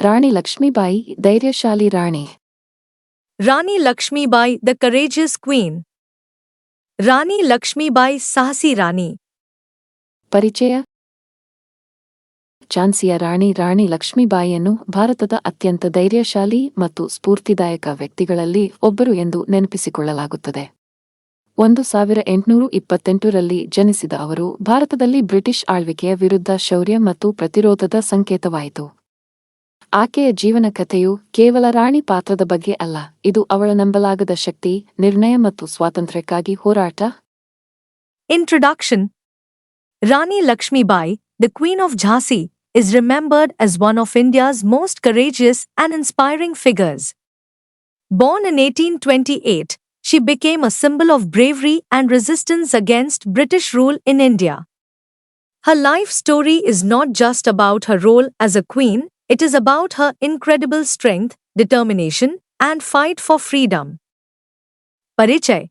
ರಾಣಿ ಲಕ್ಷ್ಮೀಬಾಯಿ ಧೈರ್ಯಶಾಲಿ ರಾಣಿ. Rani Lakshmibai the courageous queen. Rani Lakshmibai ಸಾಹಸಿ ರಾಣಿ. ಪರಿಚಯ. ಝಾನ್ಸಿಯ ರಾಣಿ ಲಕ್ಷ್ಮೀಬಾಯಿಯನ್ನು ಭಾರತದ ಅತ್ಯಂತ ಧೈರ್ಯಶಾಲಿ ಮತ್ತು ಸ್ಫೂರ್ತಿದಾಯಕ ವ್ಯಕ್ತಿಗಳಲ್ಲಿ ಒಬ್ಬರು ಎಂದು ನೆನಪಿಸಿಕೊಳ್ಳಲಾಗುತ್ತದೆ. 1828ರಲ್ಲಿ ಜನಿಸಿದ ಅವರು ಭಾರತದಲ್ಲಿ ಬ್ರಿಟಿಷ್ ಆಳ್ವಿಕೆಯ ವಿರುದ್ಧ ಶೌರ್ಯ ಮತ್ತು ಪ್ರತಿರೋಧದ ಸಂಕೇತವಾಯಿತು. ಆಕೆಯ ಜೀವನ ಕಥೆಯು ಕೇವಲ ರಾಣಿ ಪಾತ್ರದ ಬಗ್ಗೆ ಅಲ್ಲ, ಇದು ಅವಳ ನಂಬಲಾಗದ ಶಕ್ತಿ, ನಿರ್ಣಯ ಮತ್ತು ಸ್ವಾತಂತ್ರ್ಯಕ್ಕಾಗಿ ಹೋರಾಟ. Introduction. Rani Lakshmibai, the Queen of Jhansi, is remembered as one of India's most courageous and inspiring figures. Born in 1828, she became a symbol of bravery and resistance against British rule in India. Her life story is not just about her role as a queen, it is about her incredible strength, determination, and fight for freedom. परिचय.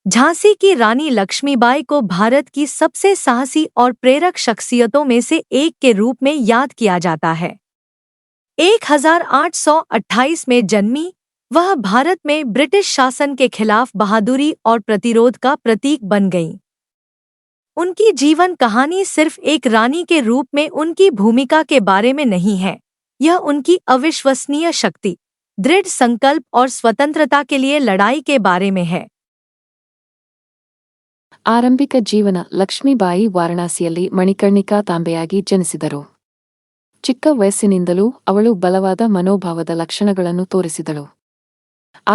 झांसी की रानी लक्ष्मीबाई को भारत की सबसे साहसी और प्रेरक शख्सियतों में से एक के रूप में याद किया जाता है. 1828 में जन्मी, वह भारत में ब्रिटिश शासन के खिलाफ बहादुरी और प्रतिरोध का प्रतीक बन गईं. उनकी जीवन कहानी सिर्फ एक रानी के रूप में उनकी भूमिका के बारे में नहीं है, यह उनकी अविश्वसनीय शक्ति, दृढ़ संकल्प और स्वतंत्रता के लिए लड़ाई के बारे में है. ಆರಂಭಿಕ ಜೀವನ. ಲಕ್ಷ್ಮೀಬಾಯಿ ವಾರಣಾಸಿಯಲ್ಲಿ ಮಣಿಕರ್ಣಿಕಾ ತಾಂಬೆಯಾಗಿ ಜನಿಸಿದರು. ಚಿಕ್ಕ ವಯಸ್ಸಿನಿಂದಲೂ ಅವಳು ಬಲವಾದ ಮನೋಭಾವದ ಲಕ್ಷಣಗಳನ್ನು ತೋರಿಸಿದಳು.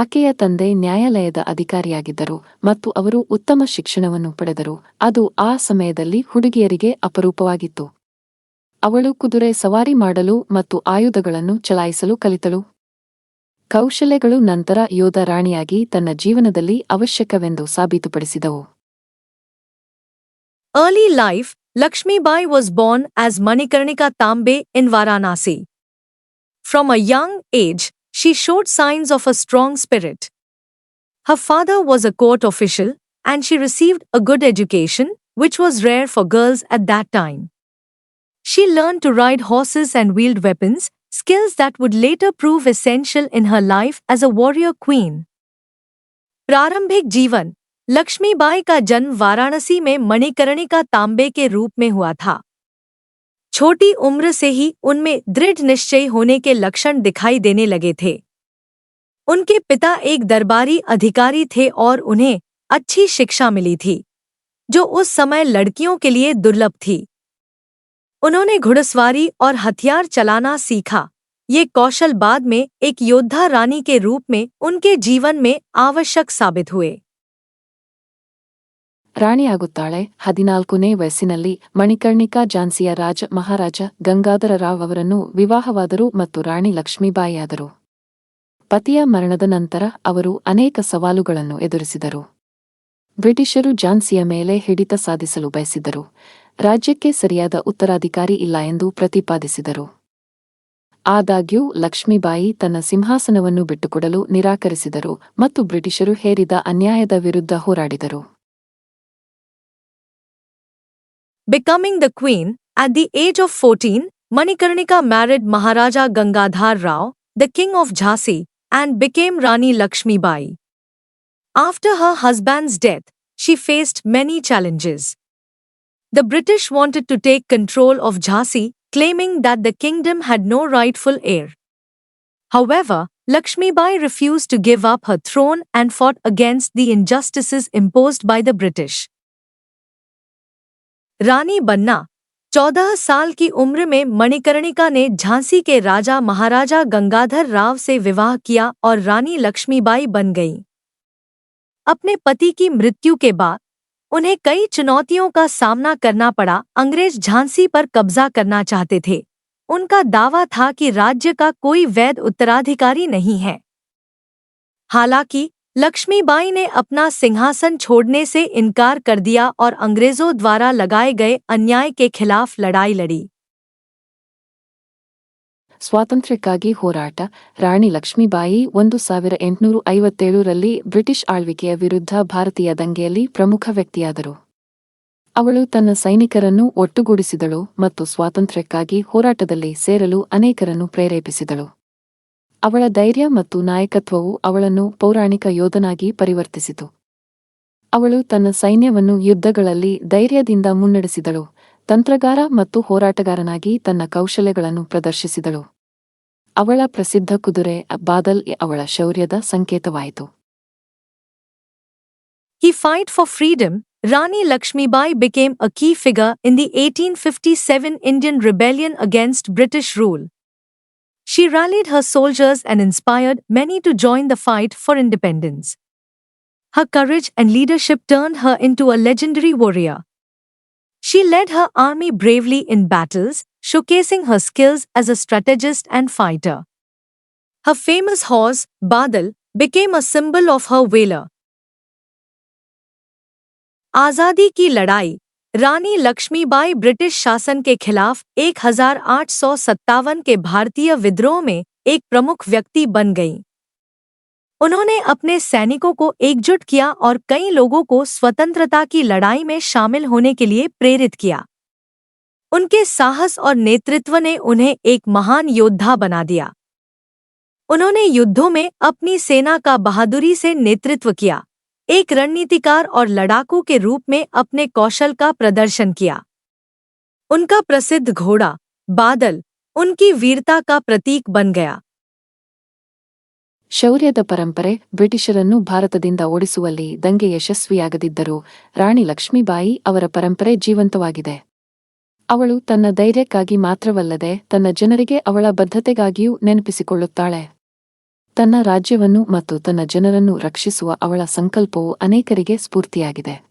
ಆಕೆಯ ತಂದೆ ನ್ಯಾಯಾಲಯದ ಅಧಿಕಾರಿಯಾಗಿದ್ದರು ಮತ್ತು ಅವರು ಉತ್ತಮ ಶಿಕ್ಷಣವನ್ನು ಪಡೆದರು, ಅದು ಆ ಸಮಯದಲ್ಲಿ ಹುಡುಗಿಯರಿಗೆ ಅಪರೂಪವಾಗಿತ್ತು. ಅವಳು ಕುದುರೆ ಸವಾರಿ ಮಾಡಲು ಮತ್ತು ಆಯುಧಗಳನ್ನು ಚಲಾಯಿಸಲು ಕಲಿತಳು. ಕೌಶಲ್ಯಗಳು ನಂತರ ಯೋಧ ರಾಣಿಯಾಗಿ ತನ್ನ ಜೀವನದಲ್ಲಿ ಅವಶ್ಯಕವೆಂದು ಸಾಬೀತುಪಡಿಸಿದವು. Early life. Lakshmibai was born as Manikarnika Tambe in Varanasi. From a young age, she showed signs of a strong spirit. Her father was a court official, and she received a good education, which was rare for girls at that time. She learned to ride horses and wield weapons, skills that would later prove essential in her life as a warrior queen. प्रारंभिक जीवन. लक्ष्मीबाई का जन्म वाराणसी में मणिकर्णिका तांबे के रूप में हुआ था. छोटी उम्र से ही उनमें दृढ़ निश्चय होने के लक्षण दिखाई देने लगे थे. उनके पिता एक दरबारी अधिकारी थे और उन्हें अच्छी शिक्षा मिली थी, जो उस समय लड़कियों के लिए दुर्लभ थी. उन्होंने घुड़सवारी और हथियार चलाना सीखा. ये कौशल बाद में एक योद्धा रानी के रूप में उनके जीवन में आवश्यक साबित हुए. ರಾಣಿಯಾಗುತ್ತಾಳೆ. 14ನೇ ವಯಸ್ಸಿನಲ್ಲಿ ಮಣಿಕರ್ಣಿಕಾ ಝಾನ್ಸಿಯ ಮಹಾರಾಜ ಗಂಗಾಧರ ರಾವ್ ಅವರನ್ನು ವಿವಾಹವಾದರು ಮತ್ತು ರಾಣಿ ಲಕ್ಷ್ಮೀಬಾಯಿಯಾದರು. ಪತಿಯ ಮರಣದ ನಂತರ ಅವರು ಅನೇಕ ಸವಾಲುಗಳನ್ನು ಎದುರಿಸಿದರು. ಬ್ರಿಟಿಷರು ಝಾನ್ಸಿಯ ಮೇಲೆ ಹಿಡಿತ ಸಾಧಿಸಲು ಬಯಸಿದ್ದರು, ರಾಜ್ಯಕ್ಕೆ ಸರಿಯಾದ ಉತ್ತರಾಧಿಕಾರಿ ಇಲ್ಲ ಎಂದು ಪ್ರತಿಪಾದಿಸಿದರು. ಆದಾಗ್ಯೂ ಲಕ್ಷ್ಮೀಬಾಯಿ ತನ್ನ ಸಿಂಹಾಸನವನ್ನು ಬಿಟ್ಟುಕೊಡಲು ನಿರಾಕರಿಸಿದರು ಮತ್ತು ಬ್ರಿಟಿಷರು ಹೇರಿದ ಅನ್ಯಾಯದ ವಿರುದ್ಧ ಹೋರಾಡಿದರು. Becoming the queen, at the age of 14, Manikarnika married Maharaja Gangadhar Rao, the king of Jhansi, and became Rani Lakshmibai. After her husband's death, she faced many challenges. The British wanted to take control of Jhansi, claiming that the kingdom had no rightful heir. However, Lakshmibai refused to give up her throne and fought against the injustices imposed by the British. रानी बनना. 14 साल की उम्र में मणिकर्णिका ने झांसी के राजा महाराजा गंगाधर राव से विवाह किया और रानी लक्ष्मीबाई बन गईं. अपने पति की मृत्यु के बाद उन्हें कई चुनौतियों का सामना करना पड़ा. अंग्रेज झांसी पर कब्जा करना चाहते थे. उनका दावा था कि राज्य का कोई वैध उत्तराधिकारी नहीं है. हालांकि लक्ष्मीबाई ने अपना सिंहासन छोड़ने से इनकार कर दिया और अंग्रेजों द्वारा लगाए गए अन्याय के खिलाफ लड़ाई लड़ी. ಸ್ವಾತಂತ್ರ್ಯಕ್ಕಾಗಿ ಹೋರಾಟ. ರಾಣಿ ಲಕ್ಷ್ಮೀಬಾಯಿ 1857ರಲ್ಲಿ ಬ್ರಿಟಿಷ್ ಆಳ್ವಿಕೆಯ ವಿರುದ್ಧ ಭಾರತೀಯ ದಂಗೆಯಲ್ಲಿ ಪ್ರಮುಖ ವ್ಯಕ್ತಿಯಾದರು. ಅವಳು ತನ್ನ ಸೈನಿಕರನ್ನು ಒಟ್ಟುಗೂಡಿಸಿದಳು ಮತ್ತು ಸ್ವಾತಂತ್ರ್ಯಕ್ಕಾಗಿ ಹೋರಾಟದಲ್ಲಿ ಸೇರಲು ಅನೇಕರನ್ನು ಪ್ರೇರೇಪಿಸಿದಳು. ಅವಳ ಧೈರ್ಯ ಮತ್ತು ನಾಯಕತ್ವವು ಅವಳನ್ನು ಪೌರಾಣಿಕ ಯೋಧನಾಗಿ ಪರಿವರ್ತಿಸಿತು. ಅವಳು ತನ್ನ ಸೈನ್ಯವನ್ನು ಯುದ್ಧಗಳಲ್ಲಿ ಧೈರ್ಯದಿಂದ ಮುನ್ನಡೆಸಿದಳು, ತಂತ್ರಗಾರ ಮತ್ತು ಹೋರಾಟಗಾರನಾಗಿ ತನ್ನ ಕೌಶಲ್ಯಗಳನ್ನು ಪ್ರದರ್ಶಿಸಿದಳು. ಅವಳ ಪ್ರಸಿದ್ಧ ಕುದುರೆ ಬಾದಲ್ ಅವಳ ಶೌರ್ಯದ ಸಂಕೇತವಾಯಿತು. He fight for freedom. Rani Lakshmibai became a key figure in the 1857 Indian rebellion against British rule. She rallied her soldiers and inspired many to join the fight for independence. Her courage and leadership turned her into a legendary warrior. She led her army bravely in battles, showcasing her skills as a strategist and fighter. Her famous horse, Badal, became a symbol of her valor. आजादी की लड़ाई. रानी Lakshmibai British शासन के खिलाफ 1857 के भारतीय विद्रोह में एक प्रमुख व्यक्ति बन गईं। उन्होंने अपने सैनिकों को एकजुट किया और कई लोगों को स्वतंत्रता की लड़ाई में शामिल होने के लिए प्रेरित किया। उनके साहस और नेतृत्व ने उन्हें एक महान योद्धा बना दिया। उन्होंने युद्धों में अपनी सेना का बहादुरी से नेतृत्व किया, एक रणनीतिकार और लड़ाकू के रूप में अपने कौशल का प्रदर्शन किया। उनका प्रसिद्ध घोड़ा बादल उनकी वीरता का प्रतीक बन गया। ಶೌರ್ಯದ ಪರಂಪರೆ. ಬ್ರಿಟಿಷರನ್ನು ಭಾರತದಿಂದ ಓಡಿಸುವಲ್ಲಿ ದಂಗೆ ಯಶಸ್ವಿಯಾಗದಿದ್ದರೂ ರಾಣಿ ಲಕ್ಷ್ಮೀಬಾಯಿ ಅವರ ಪರಂಪರೆ ಜೀವಂತವಾಗಿದೆ. ಅವಳು ತನ್ನ ಧೈರ್ಯಕ್ಕಾಗಿ ಮಾತ್ರವಲ್ಲದೆ ತನ್ನ ಜನರಿಗೆ ಅವಳ ಬದ್ಧತೆಗಾಗಿಯೂ ನೆನಪಿಸಿಕೊಳ್ಳುತ್ತಾಳೆ. ತನ್ನ ರಾಜ್ಯವನ್ನು ಮತ್ತು ತನ್ನ ಜನರನ್ನು ರಕ್ಷಿಸುವ ಅವಳ ಸಂಕಲ್ಪವು ಅನೇಕರಿಗೆ ಸ್ಫೂರ್ತಿಯಾಗಿದೆ.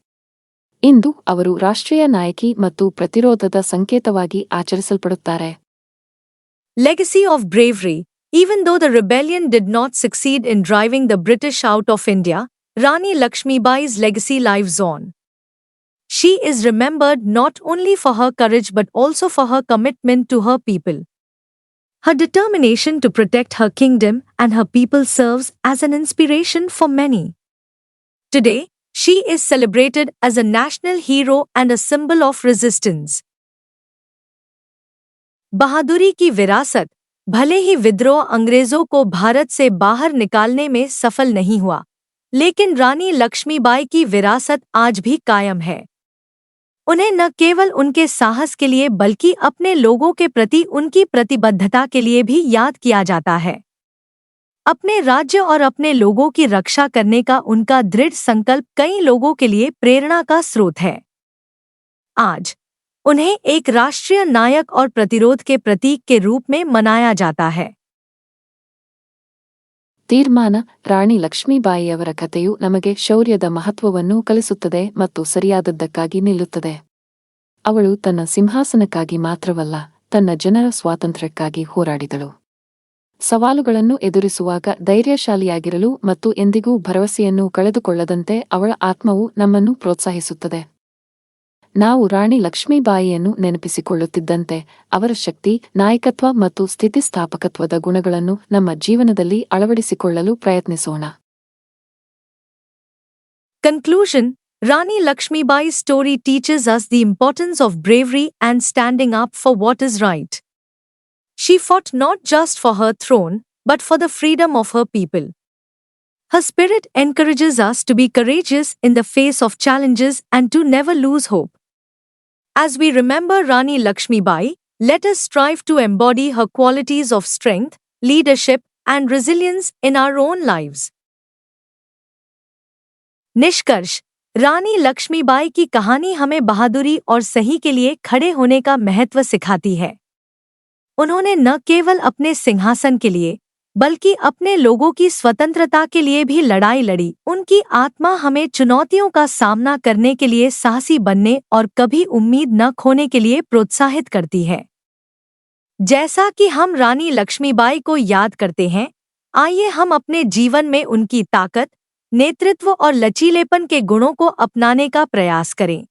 ಇಂದು ಅವರು ರಾಷ್ಟ್ರೀಯ ನಾಯಕಿ ಮತ್ತು ಪ್ರತಿರೋಧದ ಸಂಕೇತವಾಗಿ ಆಚರಿಸಲ್ಪಡುತ್ತಾರೆ. Legacy of bravery. Even though the rebellion did not succeed in driving the British out of India, Rani Lakshmibai's legacy lives on. She is remembered not only for her courage but also for her commitment to her people. Her determination to protect her kingdom and her people serves as an inspiration for many. Today, she is celebrated as a national hero and a symbol of resistance. बहादुरी की विरासत. भले ही विद्रोह अंग्रेजों को भारत से बाहर निकालने में सफल नहीं हुआ, लेकिन रानी लक्ष्मीबाई की विरासत आज भी कायम है। उन्हें न केवल उनके साहस के लिए बल्कि अपने लोगों के प्रति उनकी प्रतिबद्धता के लिए भी याद किया जाता है। अपने राज्य और अपने लोगों की रक्षा करने का उनका दृढ़ संकल्प कई लोगों के लिए प्रेरणा का स्रोत है। आज उन्हें एक राष्ट्रीय नायक और प्रतिरोध के प्रतीक के रूप में मनाया जाता है। ತೀರ್ಮಾನ. ರಾಣಿ ಲಕ್ಷ್ಮೀಬಾಯಿಯವರ ಕಥೆಯು ನಮಗೆ ಶೌರ್ಯದ ಮಹತ್ವವನ್ನು ಕಲಿಸುತ್ತದೆ ಮತ್ತು ಸರಿಯಾದದ್ದಕ್ಕಾಗಿ ನಿಲ್ಲುತ್ತದೆ. ಅವಳು ತನ್ನ ಸಿಂಹಾಸನಕ್ಕಾಗಿ ಮಾತ್ರವಲ್ಲ, ತನ್ನ ಜನರ ಸ್ವಾತಂತ್ರ್ಯಕ್ಕಾಗಿ ಹೋರಾಡಿದಳು. ಸವಾಲುಗಳನ್ನು ಎದುರಿಸುವಾಗ ಧೈರ್ಯಶಾಲಿಯಾಗಿರಲು ಮತ್ತು ಎಂದಿಗೂ ಭರವಸೆಯನ್ನು ಕಳೆದುಕೊಳ್ಳದಂತೆ ಅವಳ ಆತ್ಮವು ನಮ್ಮನ್ನು ಪ್ರೋತ್ಸಾಹಿಸುತ್ತದೆ. ನಾವು ರಾಣಿ ಲಕ್ಷ್ಮೀಬಾಯಿಯನ್ನು ನೆನಪಿಸಿಕೊಳ್ಳುತ್ತಿದ್ದಂತೆ ಅವರ ಶಕ್ತಿ, ನಾಯಕತ್ವ ಮತ್ತು ಸ್ಥಿತಿಸ್ಥಾಪಕತ್ವದ ಗುಣಗಳನ್ನು ನಮ್ಮ ಜೀವನದಲ್ಲಿ ಅಳವಡಿಸಿಕೊಳ್ಳಲು ಪ್ರಯತ್ನಿಸೋಣ. Conclusion. Rani Lakshmibai's story teaches us the importance of bravery and standing up for what is right. She fought not just for her throne, but for the freedom of her people. Her spirit encourages us to be courageous in the face of challenges and to never lose hope. As we remember Rani Lakshmibai, let us strive to embody her qualities of strength, leadership, and resilience in our own lives. निष्कर्ष. रानी लक्ष्मीबाई की कहानी हमें बहादुरी और सही के लिए खड़े होने का महत्व सिखाती है। उन्होंने न केवल अपने सिंहासन के लिए बल्कि अपने लोगों की स्वतंत्रता के लिए भी लड़ाई लड़ी। उनकी आत्मा हमें चुनौतियों का सामना करने के लिए साहसी बनने और कभी उम्मीद न खोने के लिए प्रोत्साहित करती है। जैसा कि हम रानी लक्ष्मीबाई को याद करते हैं, आइए हम अपने जीवन में उनकी ताकत, नेतृत्व और लचीलेपन के गुणों को अपनाने का प्रयास करें।